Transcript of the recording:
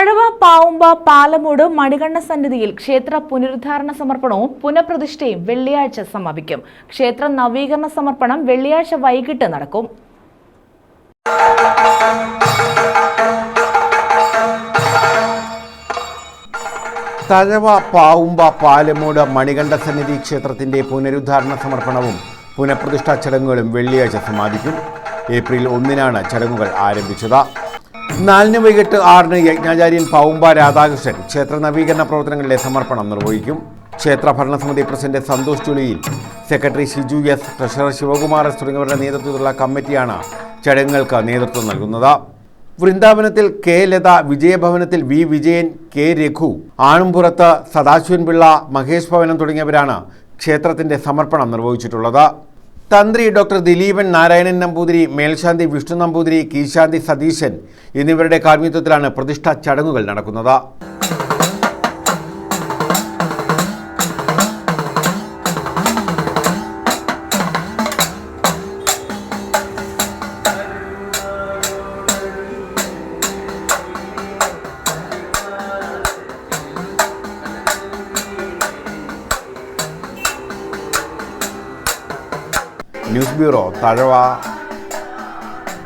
തഴവ, പാവുമ്പ, പാലമൂട്, മണികണ്ഠ സന്നിധിയിൽ ക്ഷേത്ര പുനരുദ്ധാരണ സമർപ്പണവും പുനഃപ്രതിഷ്ഠയും വെള്ളിയാഴ്ച സമാപിക്കും. ക്ഷേത്ര നവീകരണ സമർപ്പണം വെള്ളിയാഴ്ച വൈകിട്ട് നടക്കും. തഴവ, പാവുമ്പ, പാലമൂട്, മണികണ്ഠ സന്നിധി ക്ഷേത്രത്തിന്റെ പുനരുദ്ധാരണ സമർപ്പണവും പുനഃപ്രതിഷ്ഠാ ചടങ്ങുകളും വെള്ളിയാഴ്ച സമാപിക്കും. ഏപ്രിൽ 1-നാണ് ചടങ്ങുകൾ ആരംഭിച്ചത്. 4 വൈകിട്ട് 6-ന് യജ്ഞാചാര്യൻ പാവുമ്പ രാധാകൃഷ്ണൻ ക്ഷേത്ര നവീകരണ പ്രവർത്തനങ്ങളുടെ സമർപ്പണം നിർവഹിക്കും. ക്ഷേത്ര ഭരണസമിതി president Santosh Chuliyil, secretary Shiju S, treasurer Sivakumar S തുടങ്ങിയവരുടെ നേതൃത്വത്തിലുള്ള കമ്മിറ്റിയാണ് ചടങ്ങുകൾക്ക് നേതൃത്വം നൽകുന്നത്. വൃന്ദാവനത്തിൽ കെ ലത, വിജയഭവനത്തിൽ വി വിജയൻ, കെ രഘു, ആണുംപുറത്ത് സദാശിവൻ പിള്ള, മഹേഷ് ഭവനം തുടങ്ങിയവരാണ് ക്ഷേത്രത്തിന്റെ സമർപ്പണം നിർവഹിച്ചിട്ടുള്ളത്. തന്ത്രി ഡോക്ടർ ദിലീപൻ നാരായണൻ നമ്പൂതിരി, മേൽശാന്തി വിഷ്ണു നമ്പൂതിരി, കീശാന്തി സതീശൻ എന്നിവരുടെ കാർമ്മികത്വത്തിലാണ് പ്രതിഷ്ഠാ ചടങ്ങുകൾ നടക്കുന്നത്. News bureau, Thazhava.